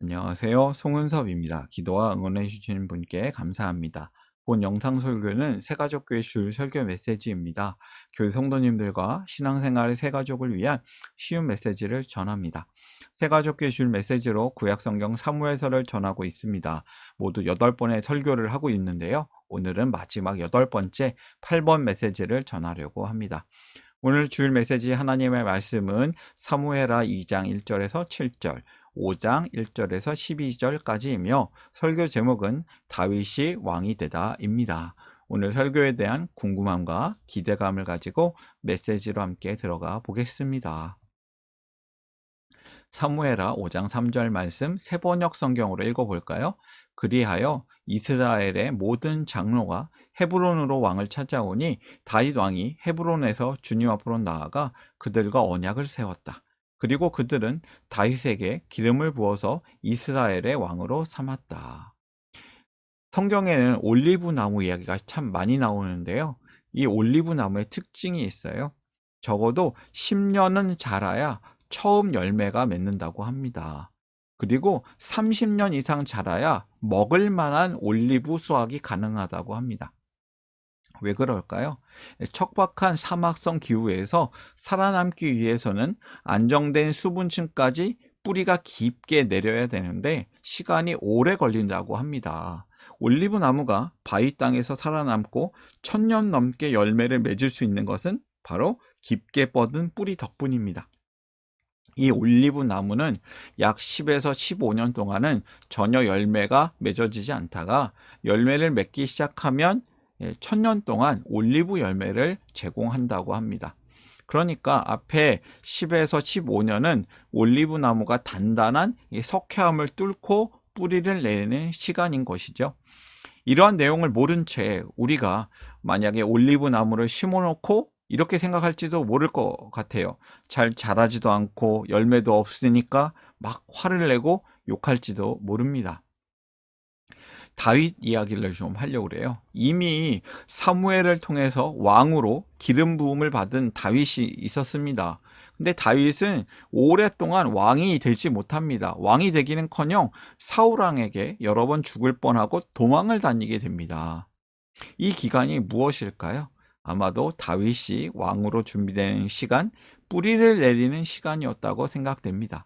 안녕하세요. 송은섭입니다. 기도와 응원해 주시는 분께 감사합니다. 본 영상 설교는 새가족교회 줄 설교 메시지입니다. 교회 성도님들과 신앙생활의 새가족을 위한 쉬운 메시지를 전합니다. 새가족교회 줄 메시지로 구약성경 사무엘서를 전하고 있습니다. 모두 8번의 설교를 하고 있는데요. 오늘은 마지막 8번째 8번 메시지를 전하려고 합니다. 오늘 주일 메시지 하나님의 말씀은 사무엘하 2장 1절에서 7절, 5장 1절에서 12절까지이며 설교 제목은 다윗이 왕이 되다입니다. 오늘 설교에 대한 궁금함과 기대감을 가지고 메시지로 함께 들어가 보겠습니다. 사무엘하 5장 3절 말씀 세번역 성경으로 읽어볼까요? 그리하여 이스라엘의 모든 장로가 헤브론으로 왕을 찾아오니 다윗 왕이 헤브론에서 주님 앞으로 나아가 그들과 언약을 세웠다. 그리고 그들은 다윗에게 기름을 부어서 이스라엘의 왕으로 삼았다. 성경에는 올리브 나무 이야기가 참 많이 나오는데요. 이 올리브 나무의 특징이 있어요. 적어도 10년은 자라야 처음 열매가 맺는다고 합니다. 그리고 30년 이상 자라야 먹을 만한 올리브 수확이 가능하다고 합니다. 왜 그럴까요? 척박한 사막성 기후에서 살아남기 위해서는 안정된 수분층까지 뿌리가 깊게 내려야 되는데 시간이 오래 걸린다고 합니다. 올리브 나무가 바위 땅에서 살아남고 1000년 넘게 열매를 맺을 수 있는 것은 바로 깊게 뻗은 뿌리 덕분입니다. 이 올리브 나무는 약 10에서 15년 동안은 전혀 열매가 맺어지지 않다가 열매를 맺기 시작하면 1000년 동안 올리브 열매를 제공한다고 합니다. 그러니까 앞에 10에서 15년은 올리브 나무가 단단한 석회암을 뚫고 뿌리를 내는 시간인 것이죠. 이러한 내용을 모른 채 우리가 만약에 올리브 나무를 심어놓고 이렇게 생각할지도 모를 것 같아요. 잘 자라지도 않고 열매도 없으니까 막 화를 내고 욕할지도 모릅니다. 다윗 이야기를 좀 하려고 그래요. 이미 사무엘을 통해서 왕으로 기름 부음을 받은 다윗이 있었습니다. 근데 다윗은 오랫동안 왕이 되지 못합니다. 왕이 되기는커녕 사울 왕에게 여러 번 죽을 뻔하고 도망을 다니게 됩니다. 이 기간이 무엇일까요? 아마도 다윗이 왕으로 준비되는 시간, 뿌리를 내리는 시간이었다고 생각됩니다.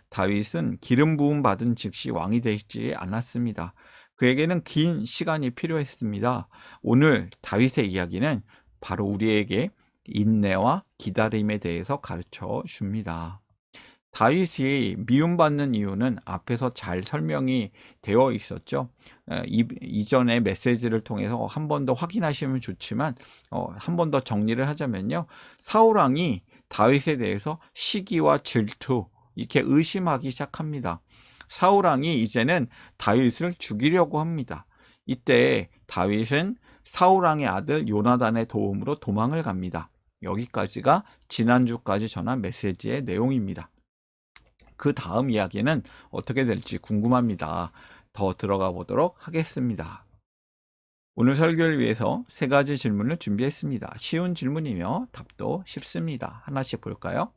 다윗은 기름 부음 받은 즉시 왕이 되지 않았습니다. 그에게는 긴 시간이 필요했습니다. 오늘 다윗의 이야기는 바로 우리에게 인내와 기다림에 대해서 가르쳐 줍니다. 다윗이 미움받는 이유는 앞에서 잘 설명이 되어 있었죠. 이전의 메시지를 통해서 한 번 더 확인하시면 좋지만 한 번 더 정리를 하자면요. 사울왕이 다윗에 대해서 시기와 질투 이렇게 의심하기 시작합니다. 사울왕이 이제는 다윗을 죽이려고 합니다. 이때 다윗은 사울왕의 아들 요나단의 도움으로 도망을 갑니다. 여기까지가 지난주까지 전한 메시지의 내용입니다. 그 다음 이야기는 어떻게 될지 궁금합니다. 더 들어가 보도록 하겠습니다. 오늘 설교를 위해서 3가지 질문을 준비했습니다. 쉬운 질문이며 답도 쉽습니다. 하나씩 볼까요?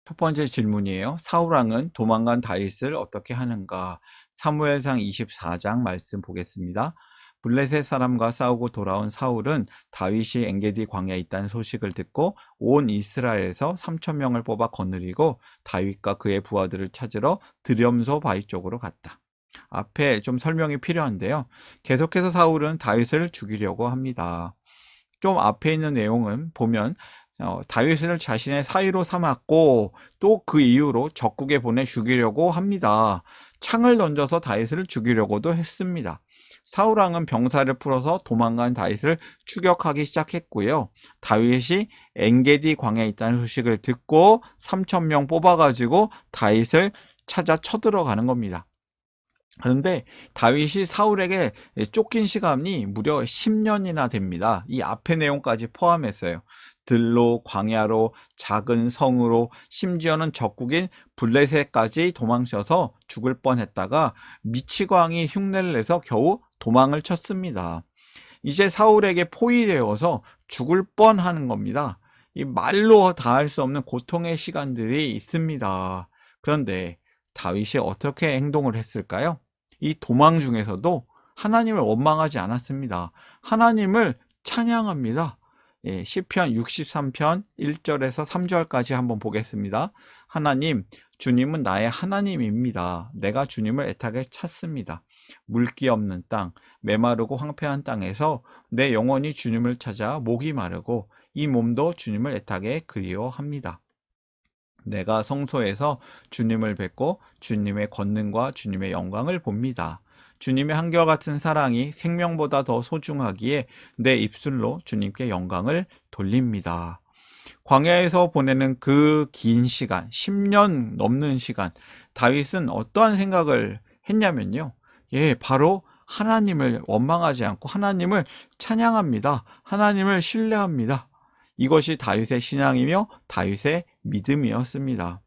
첫 번째 질문이에요. 사울왕은 도망간 다윗을 어떻게 하는가? 사무엘상 24장 말씀 보겠습니다. 블레셋 사람과 싸우고 돌아온 사울은 다윗이 엔게디 광야에 있다는 소식을 듣고 온 이스라엘에서 3000명을 뽑아 거느리고 다윗과 그의 부하들을 찾으러 드렴소 바위 쪽으로 갔다. 앞에 좀 설명이 필요한데요. 계속해서 사울은 다윗을 죽이려고 합니다. 좀 앞에 있는 내용은 보면 다윗을 자신의 사위로 삼았고 또 그 이후로 적국에 보내 죽이려고 합니다. 창을 던져서 다윗을 죽이려고도 했습니다. 사울왕은 병사를 풀어서 도망간 다윗을 추격하기 시작했고요. 다윗이 엔게디 광야에 있다는 소식을 듣고 3000명 뽑아가지고 다윗을 찾아 쳐들어가는 겁니다. 그런데 다윗이 사울에게 쫓긴 시간이 무려 10년이나 됩니다. 이 앞의 내용까지 포함했어요. 들로, 광야로, 작은 성으로, 심지어는 적국인 블레셋까지 도망쳐서 죽을 뻔했다가 미치광이 흉내를 내서 겨우 도망을 쳤습니다. 이제 사울에게 포위되어서 죽을 뻔하는 겁니다. 이 말로 다할 수 없는 고통의 시간들이 있습니다. 그런데 다윗이 어떻게 행동을 했을까요? 이 도망 중에서도 하나님을 원망하지 않았습니다. 하나님을 찬양합니다. 예, 시편 63편 1절에서 3절까지 한번 보겠습니다. 하나님, 주님은 나의 하나님입니다. 내가 주님을 애타게 찾습니다. 물기 없는 땅, 메마르고 황폐한 땅에서 내 영혼이 주님을 찾아 목이 마르고 이 몸도 주님을 애타게 그리워합니다. 내가 성소에서 주님을 뵙고 주님의 권능과 주님의 영광을 봅니다. 주님의 한결같은 사랑이 생명보다 더 소중하기에 내 입술로 주님께 영광을 돌립니다. 광야에서 보내는 그 긴 시간, 10년 넘는 시간, 다윗은 어떠한 생각을 했냐면요. 예, 바로 하나님을 원망하지 않고 하나님을 찬양합니다. 하나님을 신뢰합니다. 이것이 다윗의 신앙이며 다윗의 믿음이었습니다.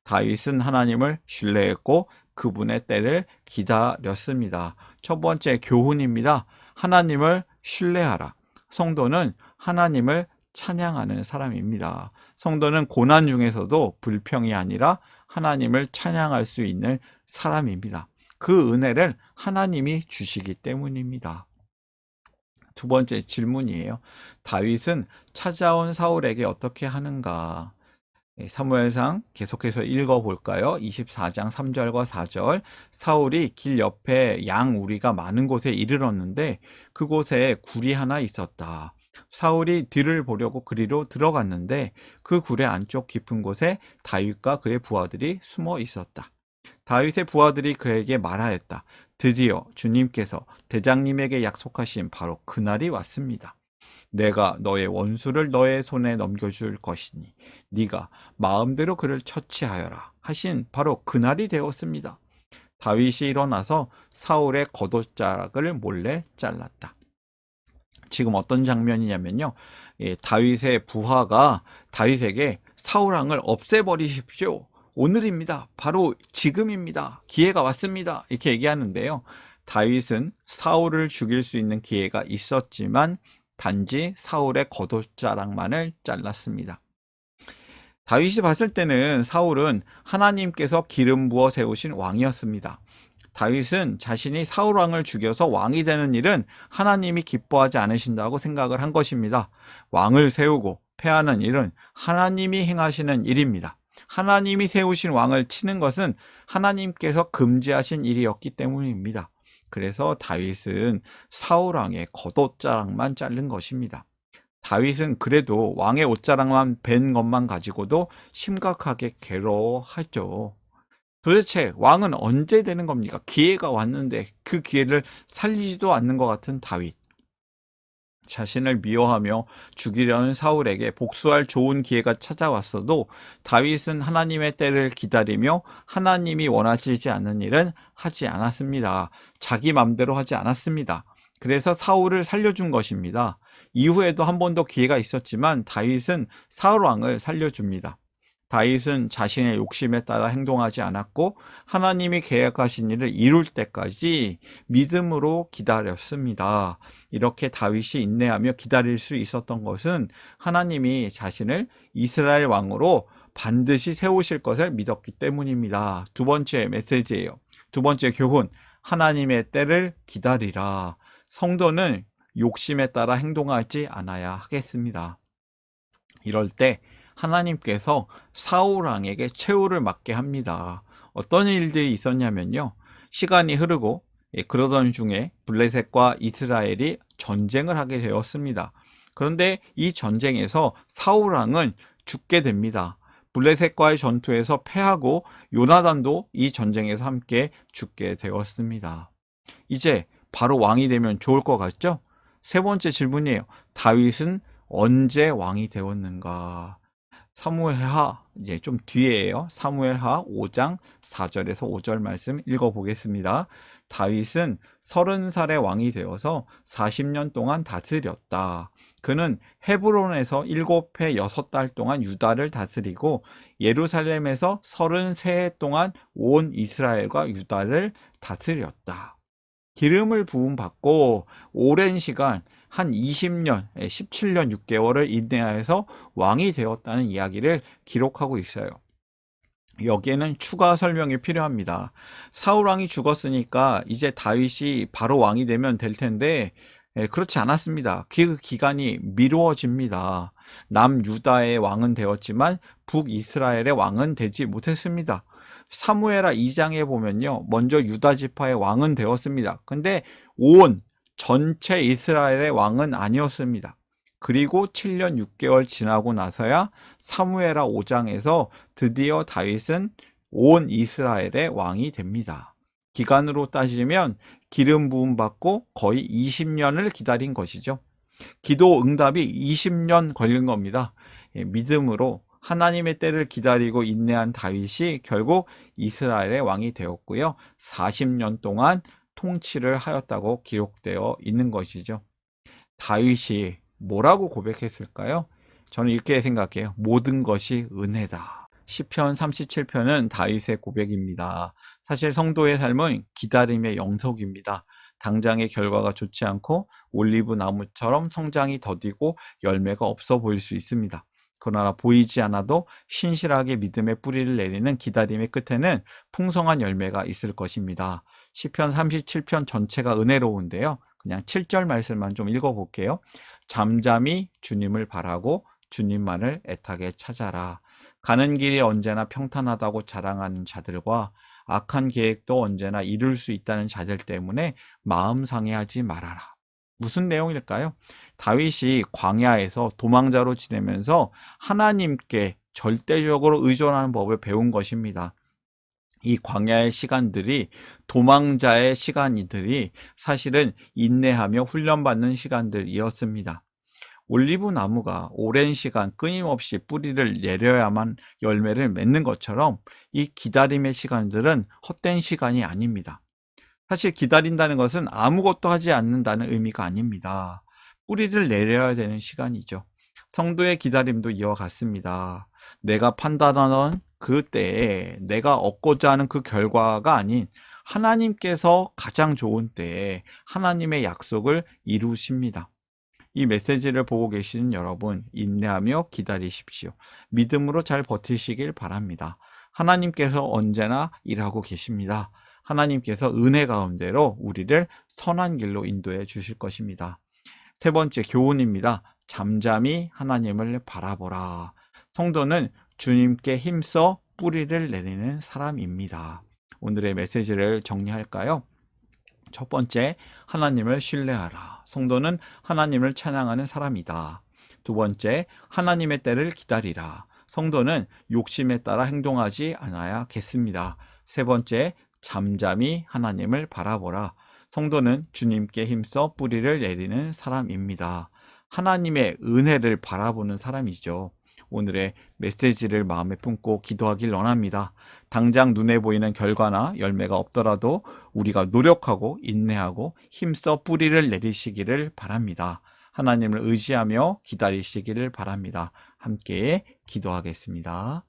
다윗은 하나님을 신뢰했고 그분의 때를 기다렸습니다. 첫 번째 교훈입니다. 하나님을 신뢰하라. 성도는 하나님을 찬양하는 사람입니다. 성도는 고난 중에서도 불평이 아니라 하나님을 찬양할 수 있는 사람입니다. 그 은혜를 하나님이 주시기 때문입니다. 두 번째 질문이에요. 다윗은 찾아온 사울에게 어떻게 하는가? 사무엘상 계속해서 읽어볼까요? 24장 3절과 4절. 사울이 길 옆에 양 우리가 많은 곳에 이르렀는데 그곳에 굴이 하나 있었다. 사울이 뒤를 보려고 그리로 들어갔는데 그 굴의 안쪽 깊은 곳에 다윗과 그의 부하들이 숨어 있었다. 다윗의 부하들이 그에게 말하였다. 드디어 주님께서 대장님에게 약속하신 바로 그날이 왔습니다. 내가 너의 원수를 너의 손에 넘겨줄 것이니 네가 마음대로 그를 처치하여라 하신 바로 그날이 되었습니다. 다윗이 일어나서 사울의 겉옷자락을 몰래 잘랐다. 지금 어떤 장면이냐면요. 다윗의 부하가 다윗에게 사울 왕을 없애버리십시오. 오늘입니다. 바로 지금입니다. 기회가 왔습니다. 이렇게 얘기하는데요. 다윗은 사울을 죽일 수 있는 기회가 있었지만 단지 사울의 겉옷자락만을 잘랐습니다. 다윗이 봤을 때는 사울은 하나님께서 기름 부어 세우신 왕이었습니다. 다윗은 자신이 사울 왕을 죽여서 왕이 되는 일은 하나님이 기뻐하지 않으신다고 생각을 한 것입니다. 왕을 세우고 패하는 일은 하나님이 행하시는 일입니다. 하나님이 세우신 왕을 치는 것은 하나님께서 금지하신 일이었기 때문입니다. 그래서 다윗은 사울 왕의 겉옷자락만 자른 것입니다. 다윗은 그래도 왕의 옷자락만 벤 것만 가지고도 심각하게 괴로워하죠. 도대체 왕은 언제 되는 겁니까? 기회가 왔는데 그 기회를 살리지도 않는 것 같은 다윗. 자신을 미워하며 죽이려는 사울에게 복수할 좋은 기회가 찾아왔어도 다윗은 하나님의 때를 기다리며 하나님이 원하시지 않는 일은 하지 않았습니다. 자기 맘대로 하지 않았습니다. 그래서 사울을 살려준 것입니다. 이후에도 한 번 더 기회가 있었지만 다윗은 사울 왕을 살려줍니다. 다윗은 자신의 욕심에 따라 행동하지 않았고 하나님이 계획하신 일을 이룰 때까지 믿음으로 기다렸습니다. 이렇게 다윗이 인내하며 기다릴 수 있었던 것은 하나님이 자신을 이스라엘 왕으로 반드시 세우실 것을 믿었기 때문입니다. 두 번째 메시지예요. 두 번째 교훈, 하나님의 때를 기다리라. 성도는 욕심에 따라 행동하지 않아야 하겠습니다. 이럴 때 하나님께서 사울 왕에게 최후를 맞게 합니다. 어떤 일들이 있었냐면요. 시간이 흐르고 그러던 중에 블레셋과 이스라엘이 전쟁을 하게 되었습니다. 그런데 이 전쟁에서 사울 왕은 죽게 됩니다. 블레셋과의 전투에서 패하고 요나단도 이 전쟁에서 함께 죽게 되었습니다. 이제 바로 왕이 되면 좋을 것 같죠? 세 번째 질문이에요. 다윗은 언제 왕이 되었는가? 사무엘하 이제 좀 뒤에요. 사무엘하 5장 4절에서 5절 말씀 읽어보겠습니다. 다윗은 30살의 왕이 되어서 40년 동안 다스렸다. 그는 헤브론에서 7해 6달 동안 유다를 다스리고 예루살렘에서 33해 동안 온 이스라엘과 유다를 다스렸다. 기름을 부음 받고 오랜 시간 한 20년, 17년 6개월을 인내하여서 왕이 되었다는 이야기를 기록하고 있어요. 여기에는 추가 설명이 필요합니다. 사울 왕이 죽었으니까 이제 다윗이 바로 왕이 되면 될 텐데 그렇지 않았습니다. 그 기간이 미루어집니다. 남유다의 왕은 되었지만 북이스라엘의 왕은 되지 못했습니다. 사무엘하 2장에 보면요, 먼저 유다 지파의 왕은 되었습니다. 근데 온 전체 이스라엘의 왕은 아니었습니다. 그리고 7년 6개월 지나고 나서야 사무엘하 5장에서 드디어 다윗은 온 이스라엘의 왕이 됩니다. 기간으로 따지면 기름 부음 받고 거의 20년을 기다린 것이죠. 기도 응답이 20년 걸린 겁니다. 믿음으로 하나님의 때를 기다리고 인내한 다윗이 결국 이스라엘의 왕이 되었고요. 40년 동안 통치를 하였다고 기록되어 있는 것이죠. 다윗이 뭐라고 고백했을까요? 저는 이렇게 생각해요. 모든 것이 은혜다. 시편 37편은 다윗의 고백입니다. 사실 성도의 삶은 기다림의 영속입니다. 당장의 결과가 좋지 않고 올리브 나무처럼 성장이 더디고 열매가 없어 보일 수 있습니다. 그러나 보이지 않아도 신실하게 믿음의 뿌리를 내리는 기다림의 끝에는 풍성한 열매가 있을 것입니다. 시편 37편 전체가 은혜로운데요. 그냥 7절 말씀만 좀 읽어볼게요. 잠잠히 주님을 바라고 주님만을 애타게 찾아라. 가는 길이 언제나 평탄하다고 자랑하는 자들과 악한 계획도 언제나 이룰 수 있다는 자들 때문에 마음 상해하지 말아라. 무슨 내용일까요? 다윗이 광야에서 도망자로 지내면서 하나님께 절대적으로 의존하는 법을 배운 것입니다. 이 광야의 시간들이, 도망자의 시간들이 사실은 인내하며 훈련받는 시간들이었습니다. 올리브 나무가 오랜 시간 끊임없이 뿌리를 내려야만 열매를 맺는 것처럼 이 기다림의 시간들은 헛된 시간이 아닙니다. 사실 기다린다는 것은 아무것도 하지 않는다는 의미가 아닙니다. 뿌리를 내려야 되는 시간이죠. 성도의 기다림도 이와 같습니다. 내가 판단하던 그 때에 내가 얻고자 하는 그 결과가 아닌 하나님께서 가장 좋은 때에 하나님의 약속을 이루십니다. 이 메시지를 보고 계시는 여러분, 인내하며 기다리십시오. 믿음으로 잘 버티시길 바랍니다. 하나님께서 언제나 일하고 계십니다. 하나님께서 은혜 가운데로 우리를 선한 길로 인도해 주실 것입니다. 세 번째 교훈입니다. 잠잠히 하나님을 바라보라. 성도는 주님께 힘써 뿌리를 내리는 사람입니다. 오늘의 메시지를 정리할까요? 첫 번째, 하나님을 신뢰하라. 성도는 하나님을 찬양하는 사람이다. 두 번째, 하나님의 때를 기다리라. 성도는 욕심에 따라 행동하지 않아야겠습니다. 세 번째, 잠잠히 하나님을 바라보라. 성도는 주님께 힘써 뿌리를 내리는 사람입니다. 하나님의 은혜를 바라보는 사람이죠. 오늘의 메시지를 마음에 품고 기도하길 원합니다. 당장 눈에 보이는 결과나 열매가 없더라도 우리가 노력하고 인내하고 힘써 뿌리를 내리시기를 바랍니다. 하나님을 의지하며 기다리시기를 바랍니다. 함께 기도하겠습니다.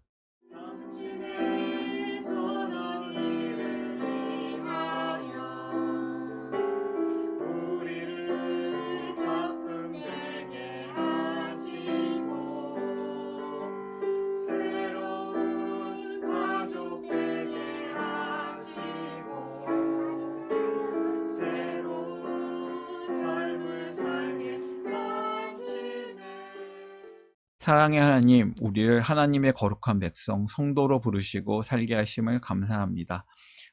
사랑의 하나님, 우리를 하나님의 거룩한 백성, 성도로 부르시고 살게 하심을 감사합니다.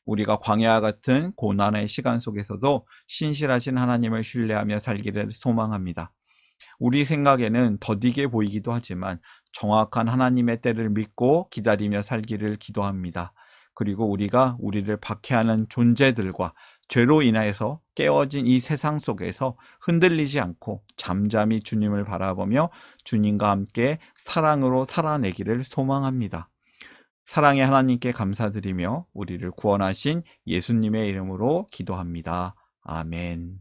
우리가 광야와 같은 고난의 시간 속에서도 신실하신 하나님을 신뢰하며 살기를 소망합니다. 우리 생각에는 더디게 보이기도 하지만 정확한 하나님의 때를 믿고 기다리며 살기를 기도합니다. 그리고 우리가 우리를 박해하는 존재들과 죄로 인하여서 깨어진 이 세상 속에서 흔들리지 않고 잠잠히 주님을 바라보며 주님과 함께 사랑으로 살아내기를 소망합니다. 사랑의 하나님께 감사드리며 우리를 구원하신 예수님의 이름으로 기도합니다. 아멘.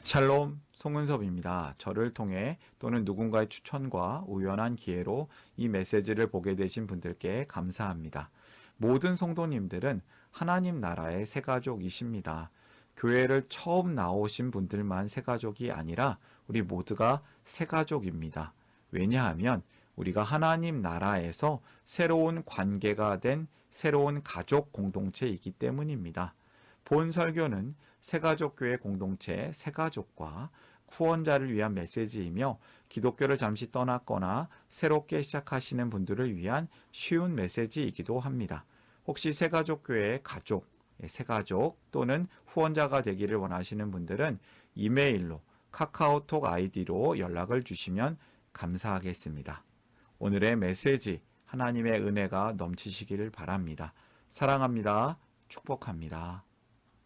샬롬, 송은섭입니다. 저를 통해 또는 누군가의 추천과 우연한 기회로 이 메시지를 보게 되신 분들께 감사합니다. 모든 성도님들은 하나님 나라의 새가족이십니다. 교회를 처음 나오신 분들만 새가족이 아니라 우리 모두가 새가족입니다. 왜냐하면 우리가 하나님 나라에서 새로운 관계가 된 새로운 가족 공동체이기 때문입니다. 본 설교는 새가족교회 공동체 새가족과 후원자를 위한 메시지이며 기독교를 잠시 떠났거나 새롭게 시작하시는 분들을 위한 쉬운 메시지이기도 합니다. 혹시 새가족교회의 가족, 새가족 또는 후원자가 되기를 원하시는 분들은 이메일로 카카오톡 아이디로 연락을 주시면 감사하겠습니다. 오늘의 메시지 하나님의 은혜가 넘치시기를 바랍니다. 사랑합니다. 축복합니다.